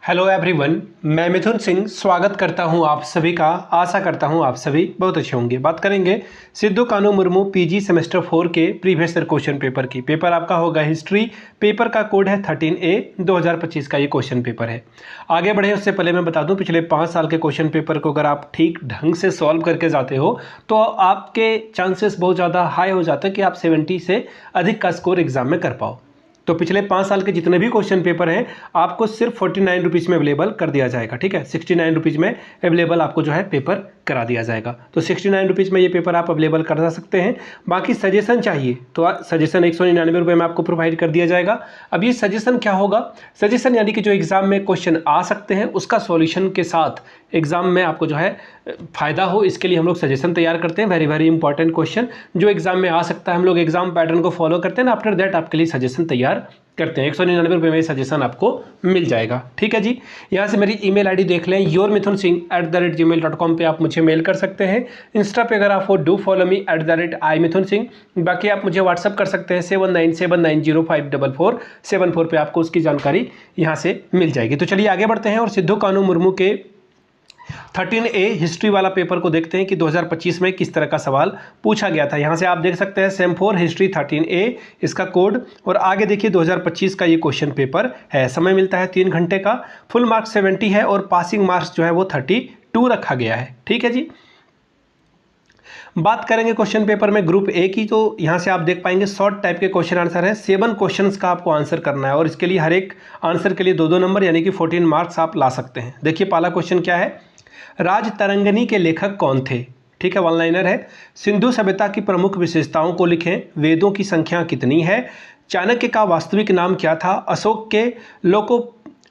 Hello everyone, मैं मिथुन सिंह स्वागत करता हूं आप सभी का। आशा करता हूं आप सभी बहुत अच्छे होंगे। बात करेंगे सिद्धू कानू मुर्मू पीजी सेमेस्टर 4 के प्रीवियस ईयर क्वेश्चन पेपर की। पेपर आपका होगा हिस्ट्री। पेपर का कोड है 13A 2025 का ये क्वेश्चन पेपर है। आगे बढ़े उससे पहले मैं बता दूं, पिछले 5 साल के क्वेश्चन पेपर को अगर आप ठीक ढंग से सॉल्व करके जाते हो तो आपके चांसेस बहुत ज़्यादा हाई हो जाते हैं कि आप 70 से अधिक का स्कोर एग्जाम में कर पाओ। तो पिछले 5 साल के जितने भी क्वेश्चन पेपर हैं आपको सिर्फ 49 रुपीज़ में अवेलेबल कर दिया जाएगा। ठीक है, 69 रुपीज़ में अवेलेबल आपको जो है पेपर करा दिया जाएगा। तो 69 रुपीज़ में ये पेपर आप अवेलेबल करा सकते हैं। बाकी सजेशन चाहिए तो सजेशन 199 रुपये में आपको प्रोवाइड कर दिया जाएगा। अब ये सजेशन क्या होगा? सजेशन यानी कि जो एग्जाम में क्वेश्चन आ सकते हैं उसका सॉल्यूशन के साथ एग्जाम में आपको जो है फ़ायदा हो, इसके लिए हम लोग सजेशन तैयार करते हैं। वेरी इंपॉर्टेंट क्वेश्चन जो एग्जाम में आ सकता है, हम लोग एग्जाम पैटर्न को फॉलो करते हैं ना, आफ्टर दैट आपके लिए सजेशन तैयार करते हैं। 199 रुपये में सजेशन आपको मिल जाएगा। ठीक है जी, यहाँ से मेरी ईमेल आईडी देख लें, yourmithunsingh@gmail.com पे आप मुझे मेल कर सकते हैं। इंस्टा पे अगर आप हो डू फॉलो मी @imithunsingh। बाकी आप मुझे व्हाट्सअप कर सकते हैं 7979054474 पे, आपको उसकी जानकारी यहाँ से मिल जाएगी। तो चलिए आगे बढ़ते हैं और सिद्धू कानू मुर्मू के 13A हिस्ट्री वाला पेपर को देखते हैं कि 2025 में किस तरह का सवाल पूछा गया था। यहाँ से आप देख सकते हैं सेम 4 हिस्ट्री 13A इसका कोड, और आगे देखिए 2025 का ये क्वेश्चन पेपर है। समय मिलता है 3 घंटे का। फुल मार्क्स 70 है और पासिंग मार्क्स जो है वो 32 रखा गया है। ठीक है जी, बात करेंगे क्वेश्चन पेपर में ग्रुप ए की। तो यहाँ से आप देख पाएंगे शॉर्ट टाइप के क्वेश्चन आंसर है। 7 क्वेश्चंस का आपको आंसर करना है और इसके लिए हर एक आंसर के लिए 2-2 नंबर यानी कि 14 मार्क्स आप ला सकते हैं। देखिए पहला क्वेश्चन क्या है, राजतरंगिणी के लेखक कौन थे? ठीक है, वन लाइनर है। सिंधु सभ्यता की प्रमुख विशेषताओं को लिखें। वेदों की संख्या कितनी है? चाणक्य का वास्तविक नाम क्या था? अशोक के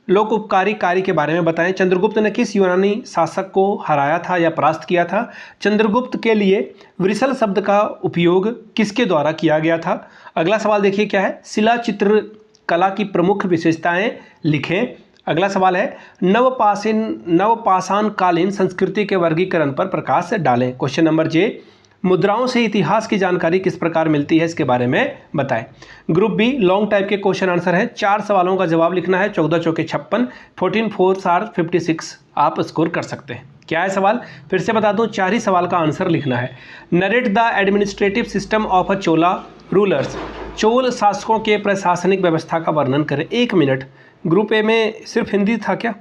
लोकोपकारी कार्य के बारे में बताएं। चंद्रगुप्त ने किस यूनानी शासक को हराया था या परास्त किया था? चंद्रगुप्त के लिए वृषल शब्द का उपयोग किसके द्वारा किया गया था? अगला सवाल देखिए क्या है, शिला चित्र कला की प्रमुख विशेषताएं लिखें। अगला सवाल है नवपाषाण कालीन संस्कृति के वर्गीकरण पर प्रकाश डालें। क्वेश्चन नंबर जे, मुद्राओं से इतिहास की जानकारी किस प्रकार मिलती है, इसके बारे में बताएं। ग्रुप बी लॉन्ग टाइप के क्वेश्चन आंसर है। 4 सवालों का जवाब लिखना है। 14 चौके 56, 14 4 आर 56 आप स्कोर कर सकते हैं। क्या है सवाल, फिर से बता दूं, 4 ही सवाल का आंसर लिखना है। Narrate the administrative system of a Chola rulers. Chola शासकों के प्रशासनिक व्यवस्था का वर्णन करें। 1 मिनट। ग्रुप ए में सिर्फ हिंदी था क्या?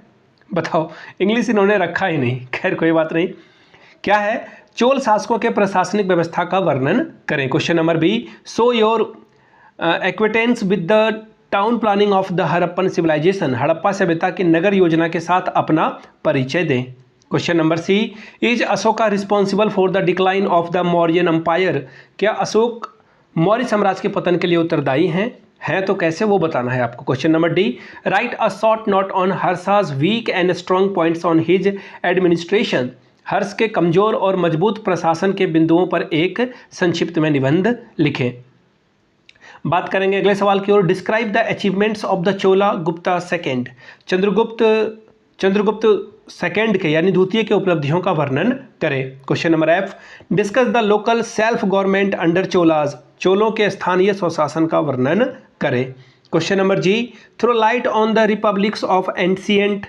बताओ, इंग्लिश इन्होंने रखा ही नहीं। खैर कोई बात नहीं। क्या है, चोल शासकों के प्रशासनिक व्यवस्था का वर्णन करें। Question number B, show your acquaintance with the town planning of the Harappan civilisation. Harappa सभ्यता की नगर योजना के साथ अपना परिचय दें। Question number C, is Ashoka responsible for the decline of the Mauryan empire. क्या अशोक मौर्य साम्राज्य के पतन के लिए उत्तरदायी हैं तो कैसे, वो बताना है आपको। Question number D, write a short note on Harsha's weak and strong points on his administration. Harsha के कमजोर और मजबूत प्रशासन के बिंदुओं पर एक संक्षिप्त में निबंध लिखें। बात करेंगे अगले सवाल की ओर, describe the achievements of the Chola Gupta second. Chandragupta second के यानी द्वितीय के उपलब्धियों का वर्णन करें। Question number F, discuss the local self government under Cholas. चोलों के स्थानीय स्वशासन का वर्णन करें। Question number G, throw light on the republics of ancient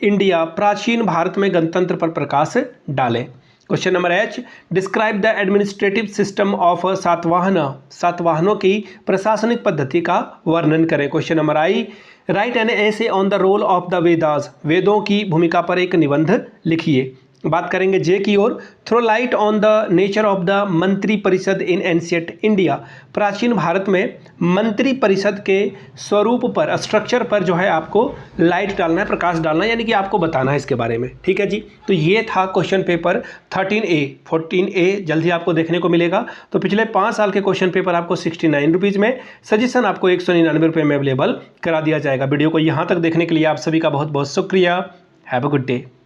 India. प्राचीन भारत में गणतंत्र पर प्रकाश डालें। Question number H, describe the administrative system of Satavahana. सातवाहनों की प्रशासनिक पद्धति का वर्णन करें। Question number I, write an essay on the role of the Vedas. वेदों की भूमिका पर एक निबंध लिखिए। बात करेंगे जे की ओर, throw light on the nature of the mantri parishad in ancient India. प्राचीन भारत में मंत्री परिषद के स्वरूप पर, स्ट्रक्चर पर जो है आपको लाइट डालना है, प्रकाश डालना है, यानी कि आपको बताना है इसके बारे में। ठीक है जी, तो ये था क्वेश्चन पेपर 13A। 14A जल्द ही आपको देखने को मिलेगा। तो पिछले 5 साल के क्वेश्चन पेपर आपको 69 रुपीज़ में, सजेशन आपको 199 रुपये में अवेलेबल करा दिया जाएगा। वीडियो को यहाँ तक देखने के लिए आप सभी का बहुत बहुत शुक्रिया। Have a good day.